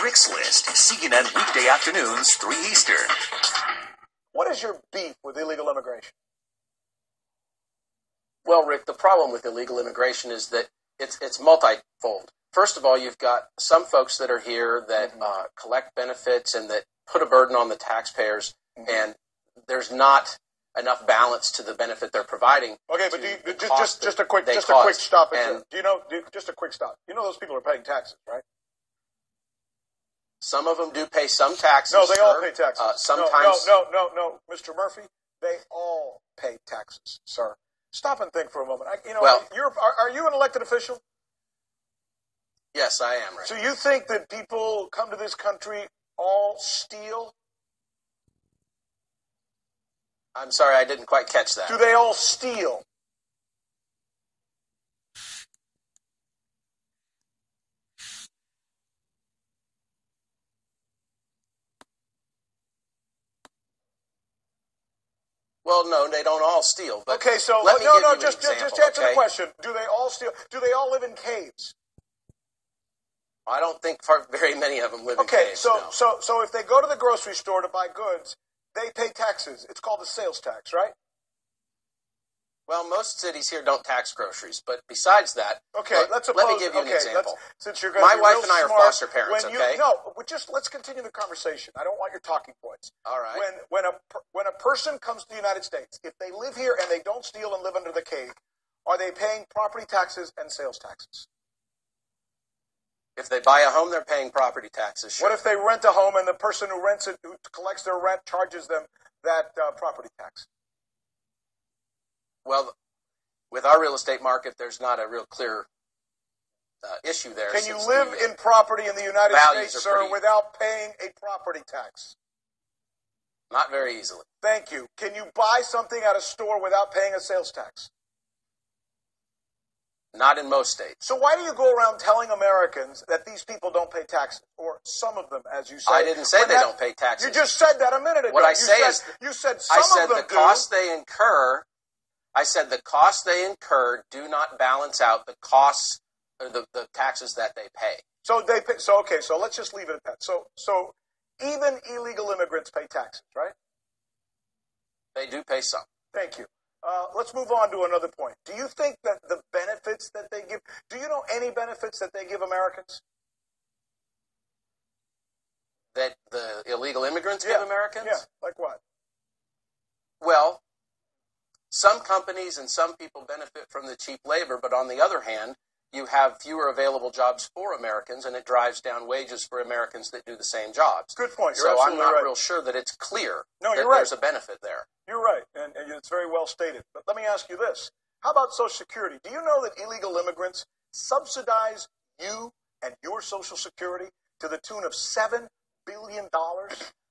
Rick's List, CNN weekday afternoons, 3 Eastern. What is your beef with illegal immigration? Well, Rick, the problem with illegal immigration is that it's multifold. First of all, you've got some folks that are here that collect benefits and that put a burden on the taxpayers, and there's not enough balance to the benefit they're providing. Okay, but just a quick stop. Just a quick stop. You know those people are paying taxes, right? Some of them do pay some taxes. No, they all pay taxes. Sometimes. No, Mr. Murphy, they all pay taxes, sir. Stop and think for a moment. Are you an elected official? Yes, I am, Rick. So you think that people come to this country all steal? I'm sorry, I didn't quite catch that. Do they all steal? Well, no, they don't all steal. But okay, so just answer the question. Do they all steal? Do they all live in caves? I don't think very many of them live in caves. Okay, so if they go to the grocery store to buy goods, they pay taxes. It's called a sales tax, right? Well, most cities here don't tax groceries, but besides that, let me give you an example. Since you're going to My wife and I are foster parents. Let's continue the conversation. I don't want your talking points. All right. When a person comes to the United States, if they live here and they don't steal and live under the cave, are they paying property taxes and sales taxes? If they buy a home, they're paying property taxes. Sure. What if they rent a home and the person who rents it, who collects their rent, charges them that property tax? Well, with our real estate market, there's not a real clear issue there. Can you live in property in the United States, sir, without paying a property tax? Not very easily. Thank you. Can you buy something at a store without paying a sales tax? Not in most states. So why do you go around telling Americans that these people don't pay taxes? Or some of them, as you say. I didn't say they don't pay taxes. You just said that a minute ago. What I say is, you said some of them the costs they incur. I said the costs they incur do not balance out the costs, or the taxes that they pay. So they pay. So let's just leave it at that. So even illegal immigrants pay taxes, right? They do pay some. Thank you. Let's move on to another point. Do you think that the benefits that they give, do you know any benefits that they give Americans? That the illegal immigrants give Americans? Yeah, like what? Well, some companies and some people benefit from the cheap labor, but on the other hand, you have fewer available jobs for Americans, and it drives down wages for Americans that do the same jobs. Good point. So I'm not real sure that it's clear that there's a benefit there. You're right, and it's very well stated. But let me ask you this. How about Social Security? Do you know that illegal immigrants subsidize you and your Social Security to the tune of $7 billion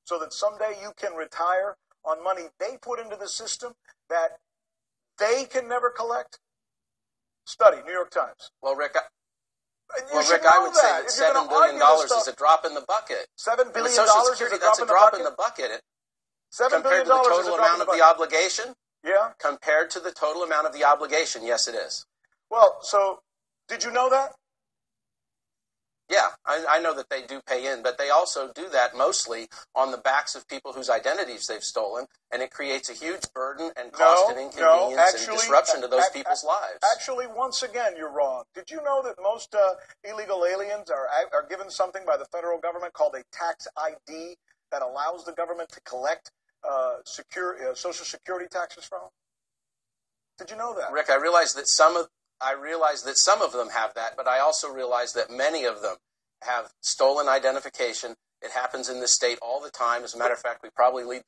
so that someday you can retire on money they put into the system that they can never collect? Study, New York Times. Well, Rick, I would say that $7 billion is a drop in the bucket. $7 billion Social Security, that's a drop in the bucket. $7 billion compared to the total amount of the obligation? Yeah. Compared to the total amount of the obligation, yes, it is. Well, so did you know that? Yeah, I know that they do pay in, but they also do that mostly on the backs of people whose identities they've stolen, and it creates a huge burden and cost and inconvenience and disruption to those people's lives. Actually, once again, you're wrong. Did you know that most illegal aliens are given something by the federal government called a tax ID that allows the government to collect Social Security taxes from them? Did you know that? Rick, I realize that some of them have that, but I also realize that many of them have stolen identification. It happens in this state all the time. As a matter of fact, we probably lead